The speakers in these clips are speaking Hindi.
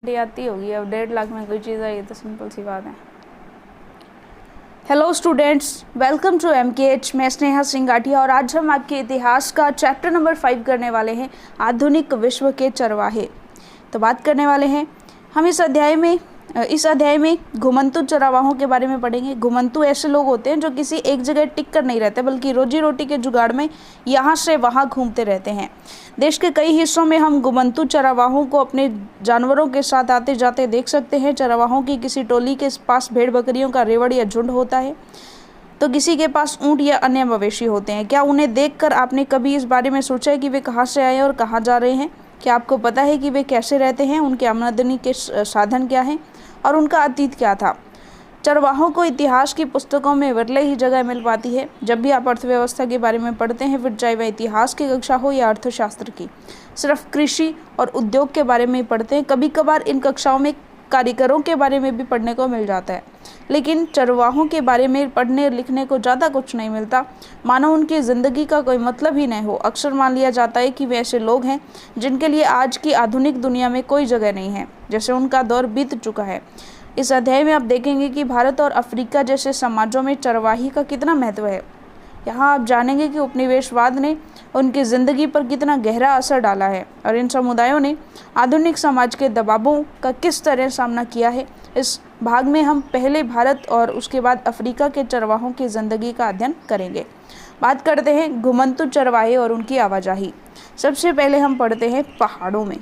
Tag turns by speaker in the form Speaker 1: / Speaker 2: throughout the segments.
Speaker 1: आती होगी। अब 1.5 लाख में कोई चीज़ आई तो सिंपल सी बात है। Hello students, welcome to MKH। मैं स्नेहा सिंगाटिया और आज हम आपके इतिहास का चैप्टर नंबर 5 करने वाले हैं, आधुनिक विश्व के चरवाहे। तो बात करने वाले हैं हम इस अध्याय में घुमंतु चरवाहों के बारे में पढ़ेंगे। घुमंतु ऐसे लोग होते हैं जो किसी एक जगह टिक कर नहीं रहते, बल्कि रोजी रोटी के जुगाड़ में यहाँ से वहाँ घूमते रहते हैं। देश के कई हिस्सों में हम घुमंतु चरवाहों को अपने जानवरों के साथ आते जाते देख सकते हैं। चरवाहों की किसी टोली के पास भेड़ बकरियों का रेवड़ या झुंड होता है, तो किसी के पास ऊंट या अन्य मवेशी होते हैं। क्या उन्हें देखकर आपने कभी इस बारे में सोचा है कि वे कहाँ से आए और कहाँ जा रहे हैं? क्या आपको पता है कि वे कैसे रहते हैं, उनके आमदनी के साधन क्या हैं और उनका अतीत क्या था? चरवाहों को इतिहास की पुस्तकों में विरले ही जगह मिल पाती है। जब भी आप अर्थव्यवस्था के बारे में पढ़ते हैं, फिर चाहे वह इतिहास की कक्षा हो या अर्थशास्त्र की, सिर्फ कृषि और उद्योग के बारे में ही पढ़ते हैं। कभी कभार इन कक्षाओं में कारीगरों के बारे में भी पढ़ने को मिल जाता है, लेकिन चरवाहों के बारे में पढ़ने लिखने को ज़्यादा कुछ नहीं मिलता, मानो उनकी ज़िंदगी का कोई मतलब ही नहीं हो। अक्सर मान लिया जाता है कि वे ऐसे लोग हैं जिनके लिए आज की आधुनिक दुनिया में कोई जगह नहीं है, जैसे उनका दौर बीत चुका है। इस अध्याय में आप देखेंगे कि भारत और अफ्रीका जैसे समाजों में चरवाही का कितना महत्व है। यहाँ आप जानेंगे कि उपनिवेशवाद ने उनकी ज़िंदगी पर कितना गहरा असर डाला है और इन समुदायों ने आधुनिक समाज के दबावों का किस तरह सामना किया है। इस भाग में हम पहले भारत और उसके बाद अफ्रीका के चरवाहों की ज़िंदगी का अध्ययन करेंगे। बात करते हैं घुमंतु चरवाहे और उनकी आवाजाही। सबसे पहले हम पढ़ते हैं पहाड़ों में।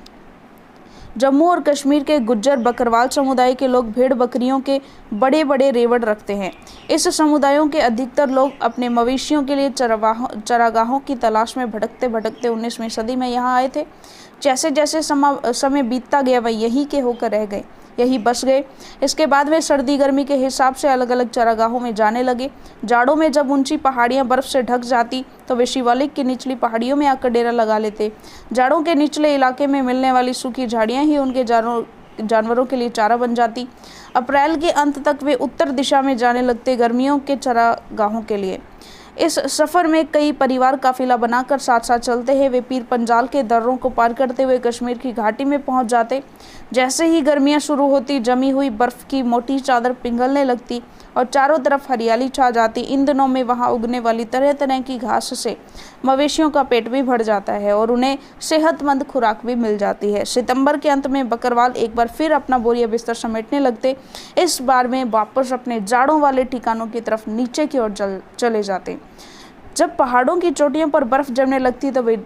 Speaker 1: जम्मू और कश्मीर के गुज्जर बकरवाल समुदाय के लोग भेड़ बकरियों के बड़े बड़े रेवड़ रखते हैं। इस समुदायों के अधिकतर लोग अपने मवेशियों के लिए चरागाहों की तलाश में भटकते भटकते 19वीं सदी में यहाँ आए थे। जैसे जैसे समय बीतता गया वह यहीं के होकर रह गए, यही बस गए। इसके बाद वे सर्दी गर्मी के हिसाब से अलग अलग चरागाहों में जाने लगे। जाड़ों में जब ऊंची पहाड़ियां बर्फ से ढक जाती तो वे शिवालिक की निचली पहाड़ियों में आकर डेरा लगा लेते। जाड़ों के निचले इलाके में मिलने वाली सूखी झाड़ियां ही उनके जानवरों के लिए चारा बन जाती। अप्रैल के अंत तक वे उत्तर दिशा में जाने लगते, गर्मियों के चरागाहों के लिए। इस सफ़र में कई परिवार काफिला बनाकर साथ साथ चलते हैं। वे पीर पंजाल के दर्रों को पार करते हुए कश्मीर की घाटी में पहुंच जाते। जैसे ही गर्मियां शुरू होती, जमी हुई बर्फ़ की मोटी चादर पिघलने लगती और चारों तरफ हरियाली छा जाती। इन दिनों में वहां उगने वाली तरह तरह की घास से मवेशियों का पेट भी भर जाता है और उन्हें सेहतमंद खुराक भी मिल जाती है। सितंबर के अंत में बकरवाल एक बार फिर अपना बोरिया बिस्तर समेटने लगते। इस बार में वापस अपने जाड़ों वाले ठिकानों की तरफ नीचे की ओर चले जाते। जब पहाड़ों की चोटियों पर बर्फ जमने लगती तो वे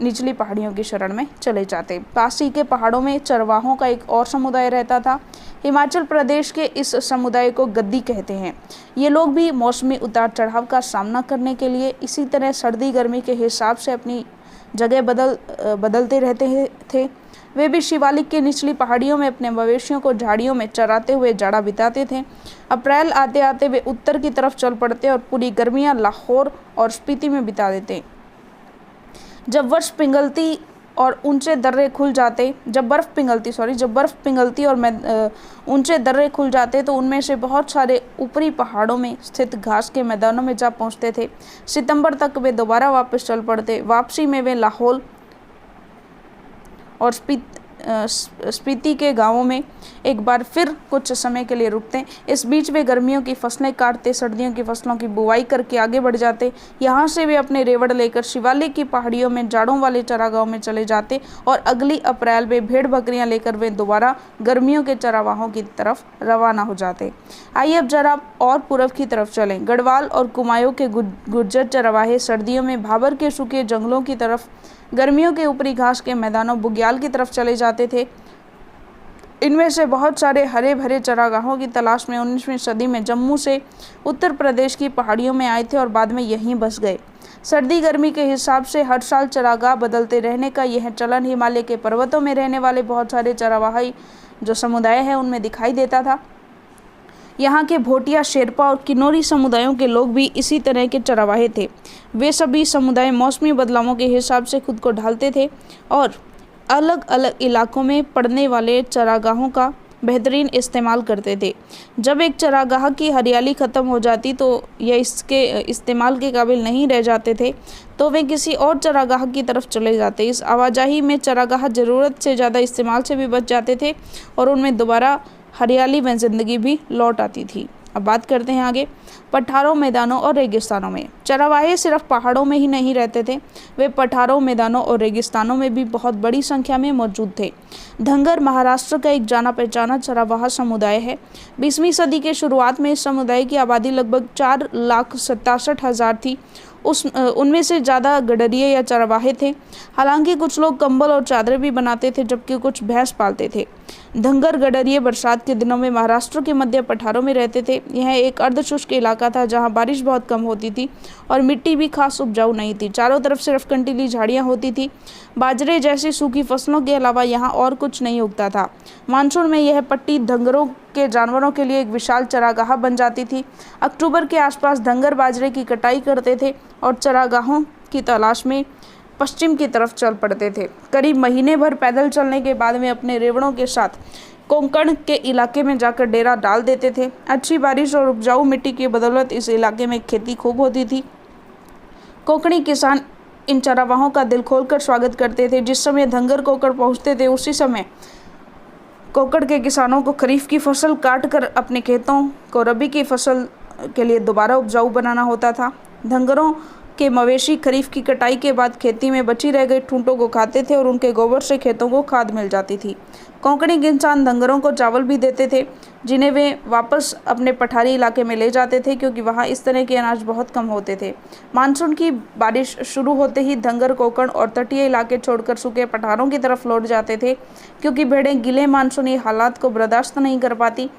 Speaker 1: निचली पहाड़ियों की शरण में चले जाते। पास ही के पहाड़ों में चरवाहों का एक और समुदाय रहता था। हिमाचल प्रदेश के इस समुदाय को गद्दी कहते हैं। ये लोग भी मौसमी उतार चढ़ाव का सामना करने के लिए इसी तरह सर्दी गर्मी के हिसाब से अपनी जगह बदलते रहते थे। वे भी शिवालिक की निचली पहाड़ियों में अपने मवेशियों को झाड़ियों में चराते हुए जाड़ा बिताते थे। अप्रैल आते आते वे उत्तर की तरफ चल पड़ते और पूरी गर्मियां लाहौर और स्पीति में बिता देते। जब बर्फ पिघलती और ऊंचे दर्रे खुल जाते और ऊंचे दर्रे खुल जाते तो उनमें से बहुत सारे ऊपरी पहाड़ों में स्थित घास के मैदानों में जा पहुंचते थे। सितंबर तक वे दोबारा वापस चल पड़ते। वापसी में वे लाहौर और स्पीति के गांवों में एक बार फिर कुछ समय के लिए रुकते। इस बीच वे गर्मियों की फसलें काटते, सर्दियों की फसलों की बुवाई करके आगे बढ़ जाते। यहाँ से वे अपने रेवड़ लेकर शिवालिक की पहाड़ियों में जाड़ों वाले चरागाहों में चले जाते और अगली अप्रैल में भेड़ बकरियां लेकर वे दोबारा गर्मियों के चरागाहों की तरफ रवाना हो जाते। आइए अब जरा और पूर्व की तरफ चलें। गढ़वाल और कुमाऊं के गुज्जर चरवाहे सर्दियों में भाबर के सूखे जंगलों की तरफ, गर्मियों के ऊपरी घास के मैदानों बुग्याल की तरफ चले जाते थे। इनमें से बहुत सारे हरे भरे चरागाहों की तलाश में 19वीं सदी में जम्मू से उत्तर प्रदेश की पहाड़ियों में आए थे और बाद में यहीं बस गए। सर्दी गर्मी के हिसाब से हर साल चरागाह बदलते रहने का यह चलन हिमालय के पर्वतों में रहने वाले बहुत सारे चरवाही जो समुदाय है उनमें दिखाई देता था। यहाँ के भोटिया, शेरपा और किन्नौरी समुदायों के लोग भी इसी तरह के चरवाहे थे। वे सभी समुदाय मौसमी बदलावों के हिसाब से खुद को ढालते थे और अलग अलग इलाकों में पड़ने वाले चरागाहों का बेहतरीन इस्तेमाल करते थे। जब एक चरागाह की हरियाली ख़त्म हो जाती तो यह इसके इस्तेमाल के काबिल नहीं रह जाते थे, तो वे किसी और चरागाह की तरफ चले जाते। इस आवाजाही में चरागाह ज़रूरत से ज़्यादा इस्तेमाल से भी बच जाते थे और उनमें दोबारा हरियाली में ज़िंदगी भी लौट आती थी। अब बात करते हैं आगे पठारों, मैदानों और रेगिस्तानों में। चरवाहे सिर्फ पहाड़ों में ही नहीं रहते थे, वे पठारों, मैदानों और रेगिस्तानों में भी बहुत बड़ी संख्या में मौजूद थे। धंगर महाराष्ट्र का एक जाना पहचाना चरवाहा समुदाय है। 20वीं सदी के शुरुआत में इस समुदाय की आबादी लगभग 4,67,000 थी। उनमें से ज़्यादा गडरिये या चरवाहे थे। हालांकि कुछ लोग कंबल और चादरें भी बनाते थे, जबकि कुछ भैंस पालते थे। धंगर गडरिये बरसात के दिनों में महाराष्ट्र के मध्य पठारों में रहते थे। यह एक अर्धशुष्क इलाका था जहां बारिश बहुत कम होती थी और मिट्टी भी खास उपजाऊ नहीं थी। चारों तरफ सिर्फ कंटीली झाड़ियां होती थी। बाजरे जैसी सूखी फसलों के अलावा यहाँ और कुछ नहीं उगता था। मानसून में यह पट्टी धंगरों के जानवरों के लिए एक विशाल चरागाह बन जाती थी। अक्टूबर के आसपास धंगर बाजरे की कटाई करते थे और चरागाहों की तलाश में पश्चिम की तरफ चल पड़ते थे। करीब महीने भर पैदल चलने के बाद वे अपने रेवड़ों के साथ कोंकण के इलाके में जाकर डेरा डाल देते थे। अच्छी बारिश और उपजाऊ मिट्टी की बदौलत इस इलाके में खेती खूब होती थी। कोंकणी किसान इन चरावाहों का दिल खोलकर स्वागत करते थे। जिस समय धंगर कोंकण पहुंचते थे, उसी समय कोंकण के किसानों को खरीफ की फसल काट कर अपने खेतों को रबी की फसल के लिए दोबारा उपजाऊ बनाना होता था। धंगरों के मवेशी खरीफ की कटाई के बाद खेती में बची रह गई ठूंठों को खाते थे और उनके गोबर से खेतों को खाद मिल जाती थी। कोंकणी किसान धंगरों को चावल भी देते थे, जिन्हें वे वापस अपने पठारी इलाके में ले जाते थे, क्योंकि वहाँ इस तरह के अनाज बहुत कम होते थे। मानसून की बारिश शुरू होते ही धंगर कोंकण और तटीय इलाके छोड़कर सूखे पठारों की तरफ लौट जाते थे, क्योंकि भेड़ें गीले मानसूनी हालात को बर्दाश्त नहीं कर पाती।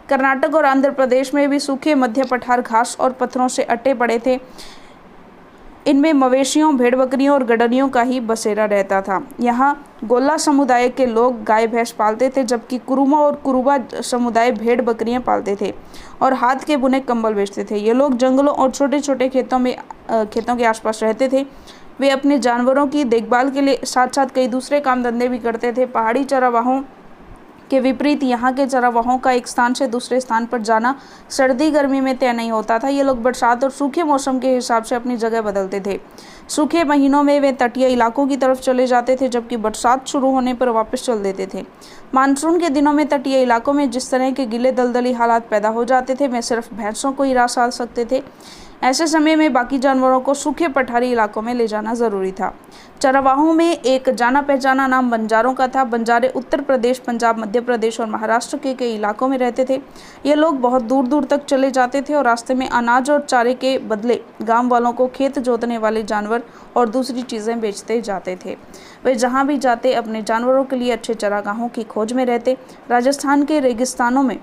Speaker 1: कर्नाटक और आंध्र प्रदेश में भी सूखे मध्य पठार घास और पत्थरों से अटे पड़े थे। इनमें मवेशियों, भेड़ बकरियों और गडरियों का ही बसेरा रहता था। यहाँ गोला समुदाय के लोग गाय भैंस पालते थे, जबकि कुरुमा और कुरुबा समुदाय भेड़ बकरियां पालते थे और हाथ के बुने कंबल बेचते थे। ये लोग जंगलों और छोटे छोटे खेतों के आसपास रहते थे। वे अपने जानवरों की देखभाल के लिए साथ साथ कई दूसरे काम धंधे भी करते थे। पहाड़ी चरावाहों के विपरीत यहाँ के चरावाहों का एक स्थान से दूसरे स्थान पर जाना सर्दी गर्मी में तय नहीं होता था। ये लोग बरसात और सूखे मौसम के हिसाब से अपनी जगह बदलते थे। सूखे महीनों में वे तटीय इलाकों की तरफ चले जाते थे, जबकि बरसात शुरू होने पर वापस चल देते थे। मानसून के दिनों में तटीय इलाकों में जिस तरह के गीले दलदली हालात पैदा हो जाते थे, वे सिर्फ भैंसों को ही रास आ सकते थे। ऐसे समय में बाकी जानवरों को सूखे पठारी इलाकों में ले जाना जरूरी था। चरवाहों में एक जाना पहचाना नाम बंजारों का था। बंजारे उत्तर प्रदेश, पंजाब, मध्य प्रदेश और महाराष्ट्र के कई इलाकों में रहते थे। ये लोग बहुत दूर दूर तक चले जाते थे और रास्ते में अनाज और चारे के बदले गांव वालों को खेत जोतने वाले जानवर और दूसरी चीज़ें बेचते जाते थे। वे जहाँ भी जाते अपने जानवरों के लिए अच्छे चरागाहों की खोज में रहते। राजस्थान के रेगिस्तानों में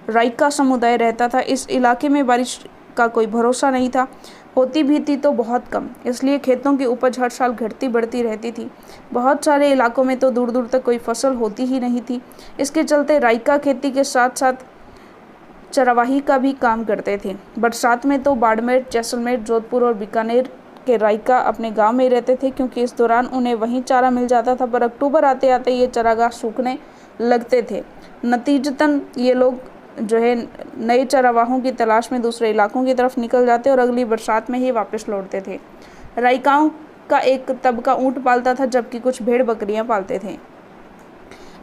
Speaker 1: राइका समुदाय रहता था। इस इलाके में बारिश का कोई भरोसा नहीं था, होती भी थी तो बहुत कम, इसलिए खेतों की उपज हर साल घटती बढ़ती रहती थी। बहुत सारे इलाकों में तो दूर दूर तक कोई फसल होती ही नहीं थी। इसके चलते राइका खेती के साथ साथ चरवाही का भी काम करते थे। बरसात में तो बाड़मेर, जैसलमेर, जोधपुर और बीकानेर के राइका अपने गांव में रहते थे, क्योंकि इस दौरान उन्हें वहीं चारा मिल जाता था। पर अक्टूबर आते आते ये चरागाह सूखने लगते थे। नतीजतन ये लोग जो है नए चरावाहों की तलाश में दूसरे इलाकों की तरफ निकल जाते और अगली बरसात में ही वापस लौटते थे। राइकाओं का एक तबका ऊंट पालता था, जबकि कुछ भेड़ बकरियां पालते थे।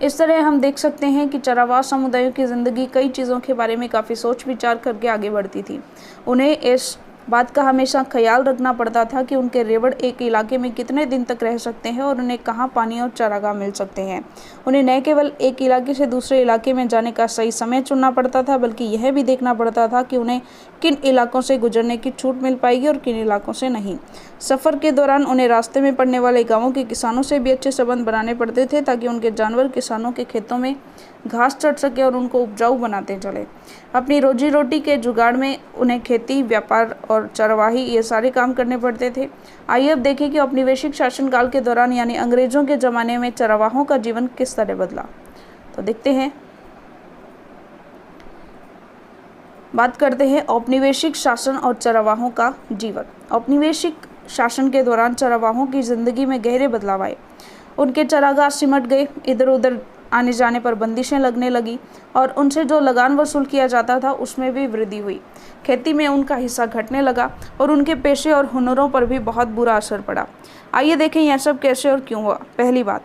Speaker 1: इस तरह हम देख सकते हैं कि चरावाह समुदायों की ज़िंदगी कई चीज़ों के बारे में काफ़ी सोच विचार करके आगे बढ़ती थी। उन्हें इस बात का हमेशा ख्याल रखना पड़ता था कि उनके रेवड़ एक इलाके में कितने दिन तक रह सकते हैं और उन्हें कहाँ पानी और चारागाह मिल सकते हैं। उन्हें न केवल एक इलाके से दूसरे इलाके में जाने का सही समय चुनना पड़ता था, बल्कि यह भी देखना पड़ता था कि उन्हें किन इलाकों से गुजरने की छूट मिल पाएगी और किन इलाकों से नहीं। सफ़र के दौरान उन्हें रास्ते में पड़ने वाले गाँवों के किसानों से भी अच्छे संबंध बनाने पड़ते थे, ताकि उनके जानवर किसानों के खेतों में घास चढ़ सके और उनको उपजाऊ बनाते चले। अपनी रोजी रोटी के जुगाड़ में उन्हें खेती, व्यापार और चरवाही ये सारे काम करने पड़ते थे। आइए अब देखें कि औपनिवेशिक शासनकाल के दौरान यानी अंग्रेजों के ज़माने में चरवाहों का जीवन किस तरह बदला। तो देखते हैं, बात करते हैं औपनिवेशिक शासन और चरवाहों का जीवन। औपनिवेशिक शासन के दौरान चरवाहों की ज़िंदगी में गहरे बदलाव आए। उनके चरागाह सिमट गए, इधर उधर आने जाने पर बंदिशें लगने लगी और उनसे जो लगान वसूल किया जाता था उसमें भी वृद्धि हुई। खेती में उनका हिस्सा घटने लगा और उनके पेशे और हुनरों पर भी बहुत बुरा असर पड़ा। आइए देखें यह सब कैसे और क्यों हुआ। पहली बात,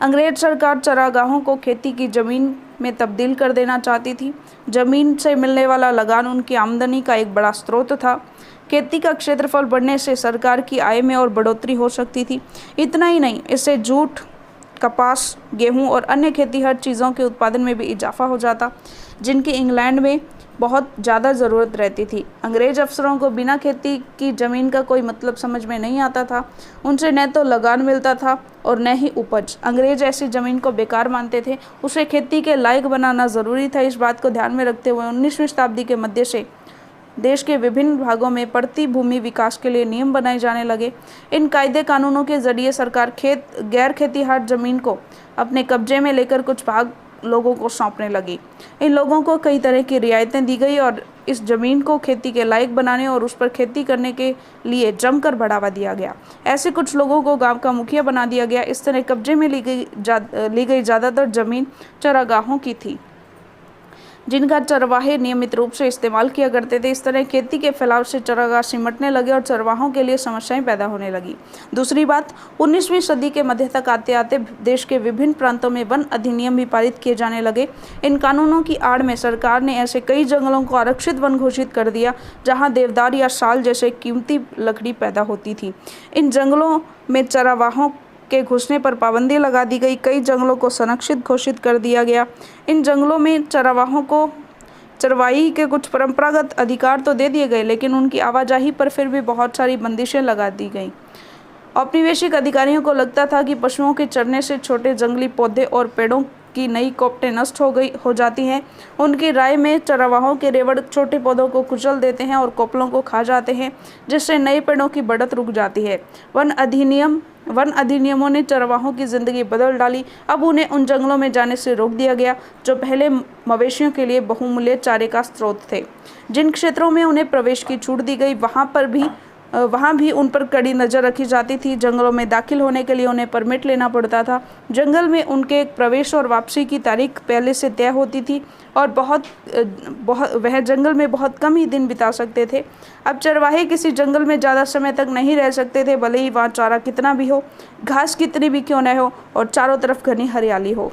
Speaker 1: अंग्रेज सरकार चरागाहों को खेती की जमीन में तब्दील कर देना चाहती थी। जमीन से मिलने वाला लगान उनकी आमदनी का एक बड़ा स्रोत था। खेती का क्षेत्रफल बढ़ने से सरकार की आय में और बढ़ोतरी हो सकती थी। इतना ही नहीं, इससे जूट, कपास, गेहूं और अन्य खेतीहर चीज़ों के उत्पादन में भी इजाफा हो जाता, जिनकी इंग्लैंड में बहुत ज़्यादा ज़रूरत रहती थी। अंग्रेज अफसरों को बिना खेती की ज़मीन का कोई मतलब समझ में नहीं आता था। उनसे न तो लगान मिलता था और न ही उपज। अंग्रेज ऐसी ज़मीन को बेकार मानते थे। उसे खेती के लायक बनाना ज़रूरी था। इस बात को ध्यान में रखते हुए 19वीं शताब्दी के मध्य से देश के विभिन्न भागों में पड़ती भूमि विकास के लिए नियम बनाए जाने लगे। इन कायदे कानूनों के जरिए सरकार गैर खेतीहार जमीन को अपने कब्जे में लेकर कुछ भाग लोगों को सौंपने लगी। इन लोगों को कई तरह की रियायतें दी गई और इस जमीन को खेती के लायक बनाने और उस पर खेती करने के लिए जमकर बढ़ावा दिया गया। ऐसे कुछ लोगों को गांव का मुखिया बना दिया गया। इस तरह कब्जे में ली गई ज़्यादातर जमीन चरागाहों की थी, जिनका चरवाहे नियमित रूप से इस्तेमाल किया करते थे। इस तरह खेती के फैलाव से चरागाह सिमटने लगे और चरवाहों के लिए समस्याएं पैदा होने लगी। दूसरी बात, 19वीं सदी के मध्य तक आते आते देश के विभिन्न प्रांतों में वन अधिनियम भी पारित किए जाने लगे। इन कानूनों की आड़ में सरकार ने ऐसे कई जंगलों को आरक्षित वन घोषित कर दिया जहाँ देवदार या साल जैसे कीमती लकड़ी पैदा होती थी। इन जंगलों में चरावाहों के घुसने पर पाबंदी लगा दी गई। कई जंगलों को संरक्षित घोषित कर दिया गया। इन जंगलों में चरावाहों को चरवाही के कुछ परंपरागत अधिकार तो दे दिए गए, लेकिन उनकी आवाजाही पर फिर भी बहुत सारी बंदिशें लगा दी गईं। औपनिवेशिक अधिकारियों को लगता था कि पशुओं के चरने से छोटे जंगली पौधे और पेड़ों की नई कोप्टें नष्ट हो जाती हैं। उनकी राय में चरवाहों के रेवड़ छोटे पौधों को कुचल देते हैं और कोपलों को खा जाते हैं, जिससे नए पेड़ों की बढ़त रुक जाती है। वन अधिनियमों ने चरवाहों की जिंदगी बदल डाली। अब उन्हें उन जंगलों में जाने से रोक दिया गया जो पहले मवेशियों के लिए बहुमूल्य चारे का स्रोत थे। जिन क्षेत्रों में उन्हें प्रवेश की छूट दी गई वहाँ भी उन पर कड़ी नज़र रखी जाती थी। जंगलों में दाखिल होने के लिए उन्हें परमिट लेना पड़ता था। जंगल में उनके प्रवेश और वापसी की तारीख पहले से तय होती थी और वह जंगल में बहुत कम ही दिन बिता सकते थे। अब चरवाहे किसी जंगल में ज़्यादा समय तक नहीं रह सकते थे, भले ही वहाँ चारा कितना भी हो, घास कितनी भी क्यों न हो और चारों तरफ घनी हरियाली हो।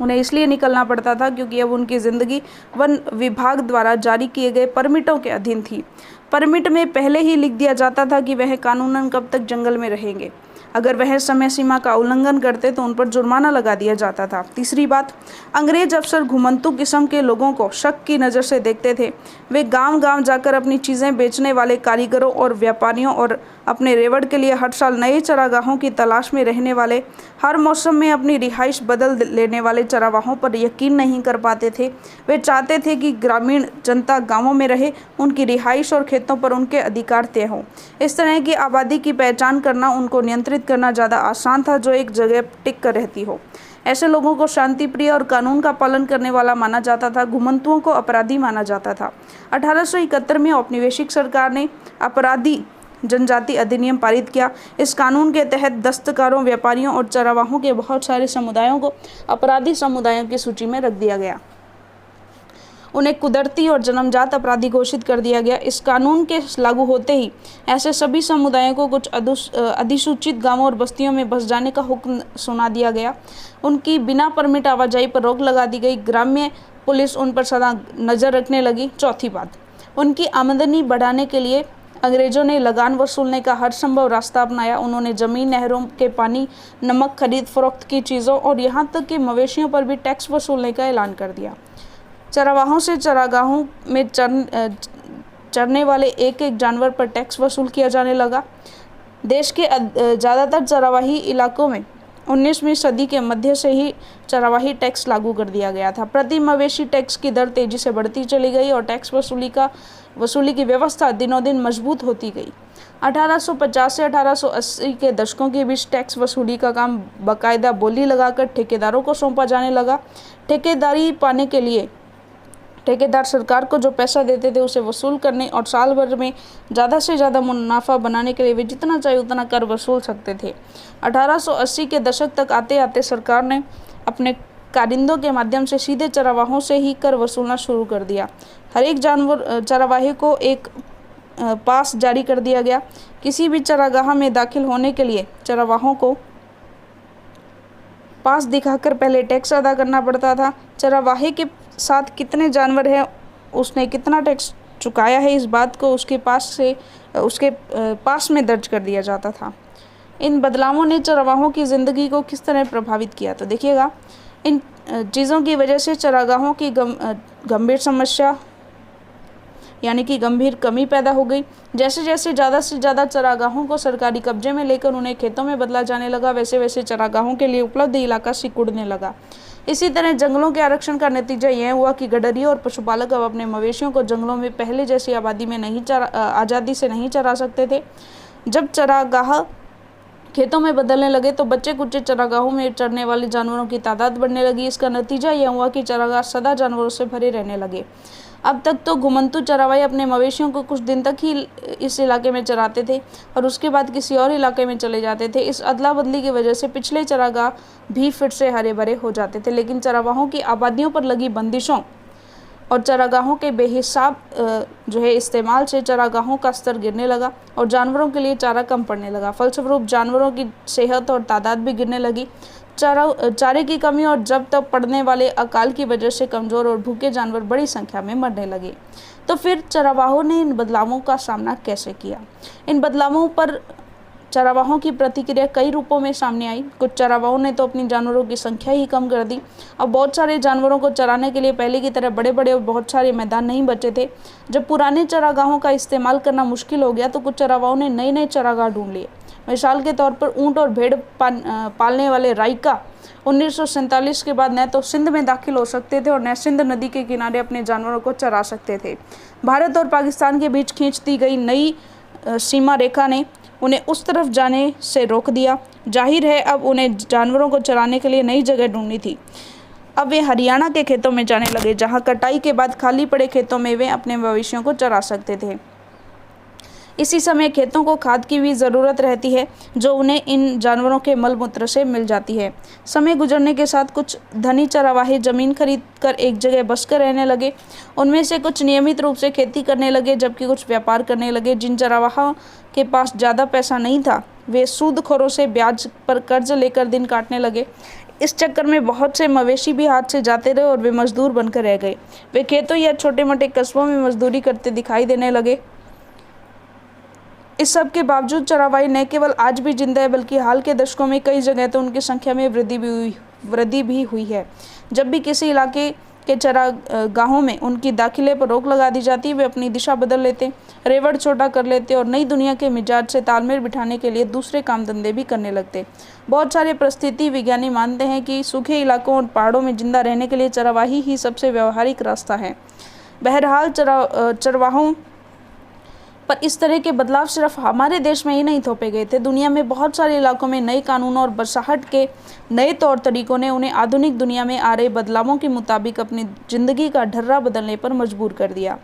Speaker 1: उन्हें इसलिए निकलना पड़ता था क्योंकि अब उनकी ज़िंदगी वन विभाग द्वारा जारी किए गए परमिटों के अधीन थी। परमिट में पहले ही लिख दिया जाता था कि वह कानूनन कब तक जंगल में रहेंगे। अगर वह समय सीमा का उल्लंघन करते तो उन पर जुर्माना लगा दिया जाता था। तीसरी बात, अंग्रेज अफसर घुमंतू किस्म के लोगों को शक की नज़र से देखते थे। वे गांव-गांव जाकर अपनी चीज़ें बेचने वाले कारीगरों और व्यापारियों और अपने रेवड़ के लिए हर साल नए चरागाहों की तलाश में रहने वाले, हर मौसम में अपनी रिहाइश बदल लेने वाले चरागाहों पर यकीन नहीं कर पाते थे। वे चाहते थे कि ग्रामीण जनता गाँवों में रहे, उनकी रिहाइश और खेतों पर उनके अधिकार तय हों। इस तरह की आबादी की पहचान करना, उनको नियंत्रित करना ज़्यादा आसान था जो एक जगह टिक कर रहती हो। ऐसे लोगों को शांति प्रिय और कानून का पालन करने वाला माना जाता था। घुमंतुओं को अपराधी माना जाता था। 1871 में औपनिवेशिक सरकार ने अपराधी जनजाति अधिनियम पारित किया। इस कानून के तहत दस्तकारों, व्यापारियों और चरवाहों के बहुत सारे समुदायों को अपराधी समुदायों की सूची में रख दिया गया। उन्हें कुदरती और जन्मजात अपराधी घोषित कर दिया गया। इस कानून के लागू होते ही ऐसे सभी समुदायों को कुछ अधिसूचित गांवों और बस्तियों में बस जाने का हुक्म सुना दिया गया। उनकी बिना परमिट आवाजाही पर रोक लगा दी गई। ग्राम्य पुलिस उन पर सदा नज़र रखने लगी। चौथी बात, उनकी आमदनी बढ़ाने के लिए अंग्रेजों ने लगान वसूलने का हर संभव रास्ता अपनाया। उन्होंने ज़मीन, नहरों के पानी, नमक, खरीद फरोख्त की चीज़ों और यहाँ तक कि मवेशियों पर भी टैक्स वसूलने का ऐलान कर दिया। चरवाहों से चरागाहों में चरने वाले एक एक जानवर पर टैक्स वसूल किया जाने लगा। देश के ज़्यादातर चरवाही इलाकों में 19वीं सदी के मध्य से ही चरवाही टैक्स लागू कर दिया गया था। प्रति मवेशी टैक्स की दर तेजी से बढ़ती चली गई और टैक्स वसूली की व्यवस्था दिनों दिन मजबूत होती गई। 1850 से 1880 के दशकों के बीच टैक्स वसूली का काम बाकायदा बोली लगाकर ठेकेदारों को सौंपा जाने लगा। ठेकेदारी पाने के लिए ठेकेदार सरकार को जो पैसा देते थे उसे वसूल करने और साल भर में ज़्यादा से ज़्यादा मुनाफा बनाने के लिए वे जितना चाहिए उतना कर वसूल सकते थे। 1880 के दशक तक आते आते सरकार ने अपने कारिंदों के माध्यम से सीधे चरावाहों से ही कर वसूलना शुरू कर दिया। हर एक जानवर चरावाहे को एक पास जारी कर दिया गया। किसी भी चरागाह में दाखिल होने के लिए चरावाहों को पास दिखाकर पहले टैक्स अदा करना पड़ता था। चरावाहे के साथ कितने जानवर हैं, उसने कितना टैक्स चुकाया है, इस बात को उसके पास में दर्ज कर दिया जाता था। इन बदलावों ने चरावाहों की ज़िंदगी को किस तरह प्रभावित किया, तो देखिएगा इन चीज़ों की वजह से चरागाहों की गंभीर समस्या यानी कि गंभीर कमी पैदा हो गई। जैसे जैसे ज़्यादा से ज़्यादा चरागाहों को सरकारी कब्जे में लेकर उन्हें खेतों में बदला जाने लगा, वैसे वैसे चरागाहों के लिए उपलब्ध इलाका सिकुड़ने लगा। इसी तरह जंगलों के आरक्षण का नतीजा यह हुआ कि गडरिये और पशुपालक अब अपने मवेशियों को जंगलों में पहले जैसी आज़ादी से नहीं चरा सकते थे। जब चरागाह खेतों में बदलने लगे तो बच्चे कुच्चे चरागाहों में चरने वाले जानवरों की तादाद बढ़ने लगी। इसका नतीजा यह हुआ कि चरागाह सदा जानवरों से भरे रहने लगे। अब तक तो घुमंतू चरावाई अपने मवेशियों को कुछ दिन तक ही इस इलाके में चराते थे और उसके बाद किसी और इलाके में चले जाते थे। इस अदला बदली की वजह से पिछले चरागाह भी फिर से हरे भरे हो जाते थे, लेकिन चरावाहों की आबादियों पर लगी बंदिशों और चरागाहों के बेहिसाब इस्तेमाल से चरागाहों का स्तर गिरने लगा और जानवरों के लिए चारा कम पड़ने लगा। फलस्वरूप जानवरों की सेहत और तादाद भी गिरने लगी। चारे की कमी और जब तक पड़ने वाले अकाल की वजह से कमज़ोर और भूखे जानवर बड़ी संख्या में मरने लगे। तो फिर चरावाहों ने इन बदलावों का सामना कैसे किया? इन बदलावों पर चरावाहों की प्रतिक्रिया कई रूपों में सामने आई। कुछ चरावाहों ने तो अपनी जानवरों की संख्या ही कम कर दी। अब बहुत सारे जानवरों को चराने के लिए पहले की तरह बड़े बड़े और बहुत सारे मैदान नहीं बचे थे। जब पुराने चरागाहों का इस्तेमाल करना मुश्किल हो गया तो कुछ चरावाहों ने नए नए चरागाह ढूंढ लिए। मिसाल के तौर पर ऊँट और भेड़ पालने वाले राइका 1947 के बाद न तो सिंध में दाखिल हो सकते थे और न सिंध नदी के किनारे अपने जानवरों को चरा सकते थे। भारत और पाकिस्तान के बीच खींच दी गई नई सीमा रेखा ने उन्हें उस तरफ जाने से रोक दिया। जाहिर है अब उन्हें जानवरों को चराने के लिए नई जगह ढूंढनी थी। अब वे हरियाणा के खेतों में जाने लगे, जहां कटाई के बाद खाली पड़े खेतों में वे अपने मवेशियों को चरा सकते थे। इसी समय खेतों को खाद की भी ज़रूरत रहती है, जो उन्हें इन जानवरों के मल मूत्र से मिल जाती है। समय गुजरने के साथ कुछ धनी चरावाहे ज़मीन खरीद कर एक जगह बसकर रहने लगे। उनमें से कुछ नियमित रूप से खेती करने लगे, जबकि कुछ व्यापार करने लगे। जिन चरावाहों के पास ज़्यादा पैसा नहीं था, वे सूदखोरों से ब्याज पर कर्ज लेकर दिन काटने लगे। इस चक्कर में बहुत से मवेशी भी हाथ से जाते रहे और वे मजदूर बनकर रह गए। वे खेतों या छोटे मोटे कस्बों में मजदूरी करते दिखाई देने लगे। इस सब के बावजूद चरावाई न केवल आज भी जिंदा है, बल्कि हाल के दशकों में कई जगह तो उनकी संख्या में वृद्धि भी हुई है। जब भी किसी इलाके के चरागाहों में उनकी दाखिले पर रोक लगा दी जाती है, वे अपनी दिशा बदल लेते, रेवड़ छोटा कर लेते और नई दुनिया के मिजाज से तालमेल बिठाने के लिए दूसरे काम धंधे भी करने लगते। बहुत सारे परिस्थिति विज्ञानी मानते हैं कि सूखे इलाकों और पहाड़ों में जिंदा रहने के लिए चरवाही ही सबसे व्यवहारिक रास्ता है। बहरहाल चरवाहों पर इस तरह के बदलाव सिर्फ हमारे देश में ही नहीं थोपे गए थे। दुनिया में बहुत सारे इलाकों में नए कानूनों और बसाहट के नए तौर तरीकों ने उन्हें आधुनिक दुनिया में आ रहे बदलावों के मुताबिक अपनी जिंदगी का ढर्रा बदलने पर मजबूर कर दिया।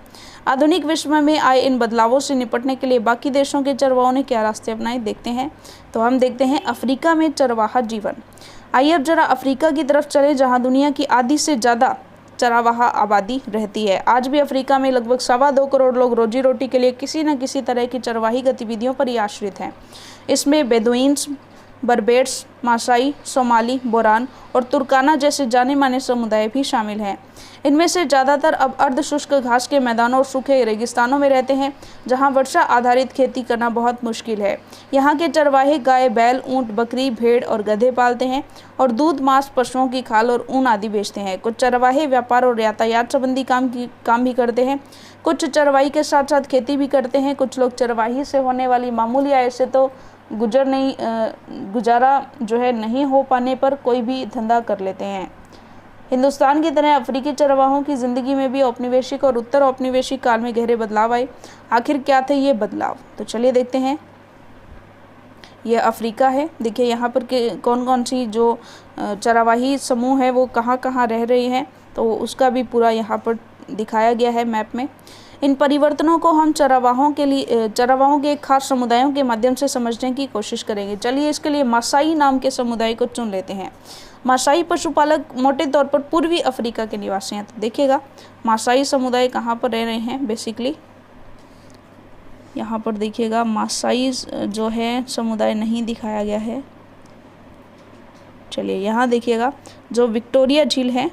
Speaker 1: आधुनिक विश्व में आए इन बदलावों से निपटने के लिए बाकी देशों के चरवाहों ने क्या रास्ते अपनाए, देखते हैं। तो हम देखते हैं अफ्रीका में चरवाहा जीवन। आइए अब जरा अफ्रीका की तरफ चले, जहाँ दुनिया की आधी से ज़्यादा चरावाहा आबादी रहती है। आज भी अफ्रीका में लगभग 2.25 करोड़ लोग रोजी रोटी के लिए किसी न किसी तरह की चरवाही गतिविधियों पर ही आश्रित हैं। इसमें बेदुइन्स, बर्बेट्स, मासाई, सोमाली, बोरान और तुर्काना जैसे जाने माने समुदाय भी शामिल हैं। इनमें से ज़्यादातर अब अर्धशुष्क घास के मैदानों और सूखे रेगिस्तानों में रहते हैं, जहां वर्षा आधारित खेती करना बहुत मुश्किल है। यहाँ के चरवाहे गाय, बैल, ऊँट, बकरी, भेड़ और गधे पालते हैं और दूध, मांस, पशुओं की खाल और ऊन आदि बेचते हैं। कुछ चरवाहे व्यापार और यातायात संबंधी काम भी करते हैं। कुछ चरवाही के साथ साथ खेती भी करते हैं। कुछ लोग चरवाही से होने वाली मामूली आय से तो गुजारा नहीं हो पाने पर कोई भी धंधा कर लेते हैं। हिंदुस्तान की तरह अफ्रीकी चरवाहों की ज़िंदगी में भी औपनिवेशिक और उत्तर औपनिवेशिक काल में गहरे बदलाव आए। आखिर क्या थे ये बदलाव, तो चलिए देखते हैं। यह अफ्रीका है। देखिए यहाँ पर कौन कौन सी जो चरवाही समूह है वो कहाँ कहाँ रह रही हैं, तो उसका भी पूरा यहाँ पर दिखाया गया है मैप में। इन परिवर्तनों को हम चरवाहों के एक खास समुदायों के माध्यम से समझने की कोशिश करेंगे। चलिए इसके लिए मासाई नाम के समुदाय को चुन लेते हैं। मासाई पशुपालक मोटे तौर पर पूर्वी अफ्रीका के निवासी हैं। तो देखिएगा मासाई समुदाय कहाँ पर रह रहे हैं बेसिकली, यहाँ पर देखिएगा मासाई जो है समुदाय नहीं दिखाया गया है। चलिए यहाँ देखिएगा जो विक्टोरिया झील है,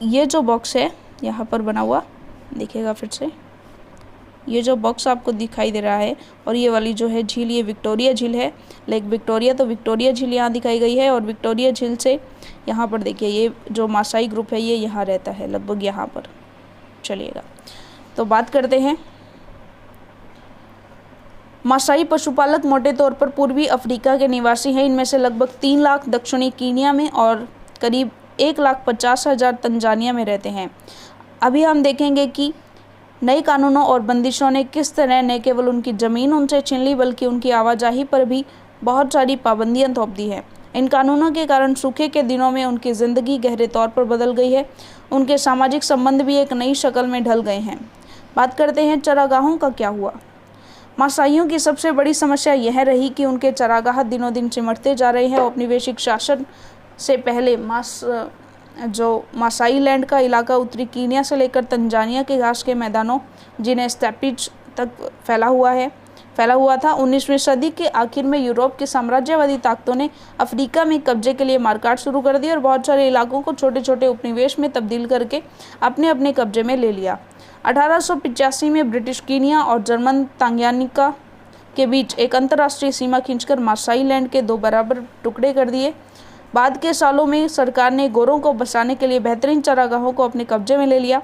Speaker 1: ये जो बॉक्स है यहाँ पर बना हुआ, देखिएगा फिर से ये जो बॉक्स आपको दिखाई दे रहा है और ये वाली जो है झील, ये विक्टोरिया झील है, लेक विक्टोरिया। तो विक्टोरिया झील यहाँ दिखाई गई है और विक्टोरिया झील से यहाँ पर देखिए ये जो मासाई ग्रुप है ये यहाँ रहता है लगभग यहाँ पर। चलिएगा तो बात करते हैं, मासाई पशुपालक मोटे तौर पर पूर्वी अफ्रीका के निवासी हैं। इनमें से लगभग 3 लाख दक्षिणी कीनिया में और करीब 1,50,000 तंजानिया में रहते हैं। अभी हम देखेंगे कि नए कानूनों और बंदिशों ने किस तरह न केवल उनकी ज़मीन उनसे छीन ली बल्कि उनकी आवाजाही पर भी बहुत सारी पाबंदियां थोप दी है। इन कानूनों के कारण सूखे के दिनों में उनकी ज़िंदगी गहरे तौर पर बदल गई है। उनके सामाजिक संबंध भी एक नई शक्ल में ढल गए हैं। बात करते हैं चरागाहों का क्या हुआ। मासाइयों की सबसे बड़ी समस्या यह रही कि उनके चरागाह दिनों दिन सिमटते जा रहे हैं। औपनिवेशिक शासन से पहले मासाई लैंड का इलाका उत्तरी कीनिया से लेकर तंजानिया के घास के मैदानों जिन्हें स्टेपिज तक फैला हुआ था। 19वीं सदी के आखिर में यूरोप की साम्राज्यवादी ताकतों ने अफ्रीका में कब्जे के लिए मारकाट शुरू कर दी और बहुत सारे इलाकों को छोटे छोटे उपनिवेश में तब्दील करके अपने अपने कब्जे में ले लिया। 1885 में ब्रिटिश कीनिया और जर्मन तांग्यानिका के बीच एक अंतर्राष्ट्रीय सीमा खींचकर मासाई लैंड के 2 बराबर टुकड़े कर दिए। बाद के सालों में सरकार ने गोरों को बसाने के लिए बेहतरीन चरागाहों को अपने कब्जे में ले लिया।